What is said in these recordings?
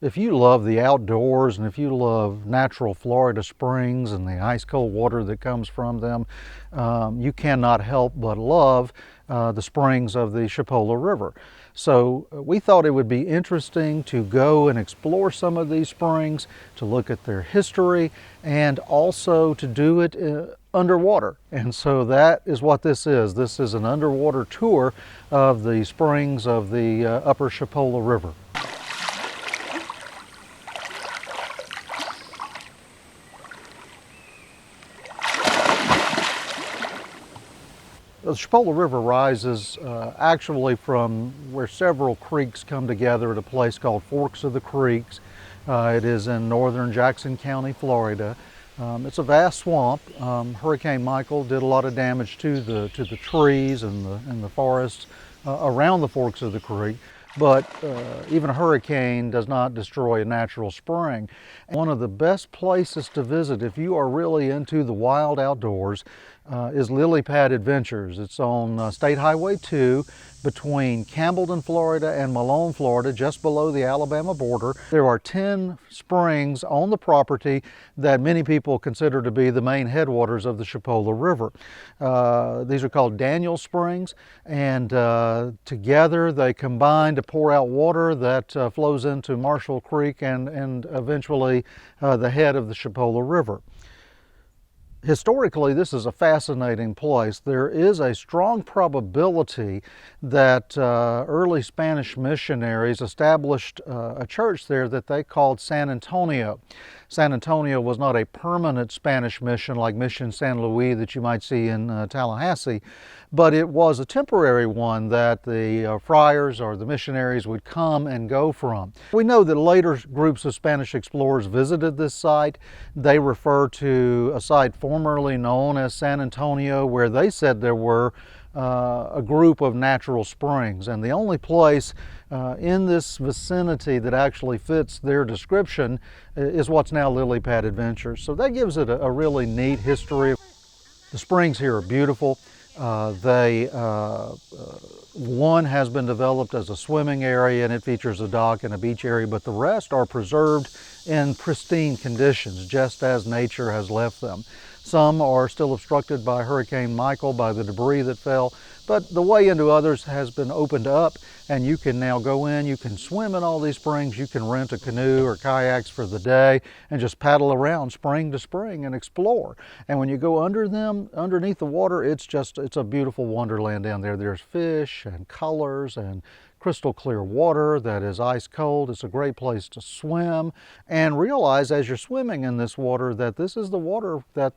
If you love the outdoors and if you love natural Florida springs and the ice cold water that comes from them, you cannot help but love the springs of the Chipola River. So we thought it would be interesting to go and explore some of these springs, to look at their history, and also to do it underwater. And so that is what this is. This is an underwater tour of the springs of the upper Chipola River. The Chipola River rises actually from where several creeks come together at a place called Forks of the Creeks. It is in northern Jackson County, Florida. It's a vast swamp. Hurricane Michael did a lot of damage to the trees and the forests around the forks of the creek. But even a hurricane does not destroy a natural spring. One of the best places to visit if you are really into the wild outdoors is Lily Pad Adventures. It's on State Highway 2 between Campbellton, Florida and Malone, Florida, just below the Alabama border. There are 10 springs on the property that many people consider to be the main headwaters of the Chipola River. These are called Daniel Springs, and together they combine to pour out water that flows into Marshall Creek and eventually the head of the Chipola River. Historically, this is a fascinating place. There is a strong probability that early Spanish missionaries established a church there that they called San Antonio. San Antonio was not a permanent Spanish mission like Mission San Luis that you might see in Tallahassee, but it was a temporary one that the friars or the missionaries would come and go from. We know that later groups of Spanish explorers visited this site. They refer to a site formerly known as San Antonio where they said there were a group of natural springs, and the only place in this vicinity that actually fits their description is what's now Lily Pad Adventures. So that gives it a really neat history. The springs here are beautiful. One has been developed as a swimming area and it features a dock and a beach area, but the rest are preserved in pristine conditions, just as nature has left them. Some are still obstructed by Hurricane Michael, by the debris that fell, but the way into others has been opened up and you can now go in, you can swim in all these springs, you can rent a canoe or kayaks for the day and just paddle around spring to spring and explore. And when you go under them, underneath the water, it's a beautiful wonderland down there. There's fish and colors and crystal clear water that is ice cold. It's a great place to swim, and realize as you're swimming in this water that this is the water that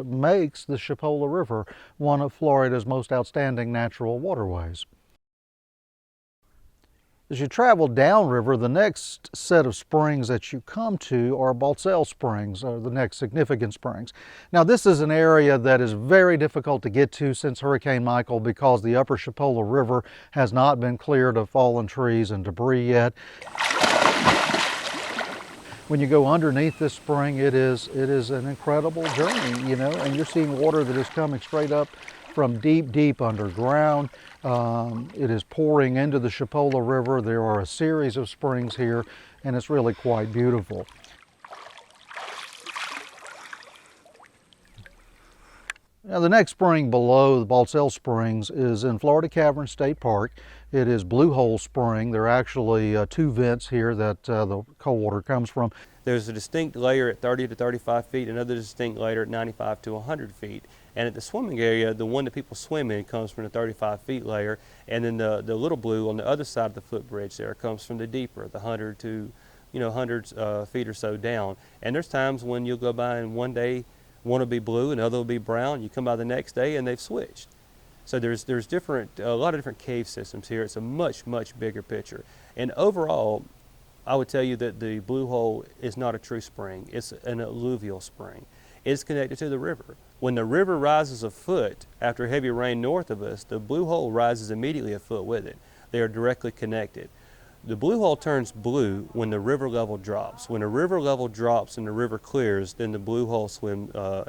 makes the Chipola River one of Florida's most outstanding natural waterways. As you travel downriver, the next set of springs that you come to are Balsell Springs, or the next significant springs. Now, this is an area that is very difficult to get to since Hurricane Michael because the upper Chipola River has not been cleared of fallen trees and debris yet. When you go underneath this spring, it is an incredible journey, and you're seeing water that is coming straight up from deep, deep underground. It is pouring into the Chipola River. There are a series of springs here, and it's really quite beautiful. Now, the next spring below the Balsell Springs is in Florida Cavern State Park. It is Blue Hole Spring. There are actually two vents here that the cold water comes from. There's a distinct layer at 30 to 35 feet, another distinct layer at 95 to 100 feet. And at the swimming area, the one that people swim in comes from the 35 feet layer, and then the little blue on the other side of the footbridge there comes from the deeper, the 100 to hundreds feet or so down. And there's times when you'll go by and one day one will be blue, another will be brown. You come by the next day and they've switched. So there's a lot of different cave systems here. It's a much bigger picture. And overall, I would tell you that the Blue Hole is not a true spring. It's an alluvial spring. It's connected to the river. When the river rises a foot after heavy rain north of us, the Blue Hole rises immediately a foot with it. They are directly connected. The Blue Hole turns blue when the river level drops. When the river level drops and the river clears, then the Blue Hole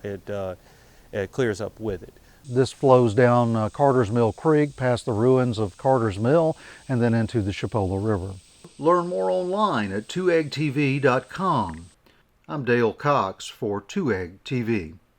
it clears up with it. This flows down Carter's Mill Creek, past the ruins of Carter's Mill, and then into the Chipola River. Learn more online at twoeggtv.com. I'm Dale Cox for 2egg TV.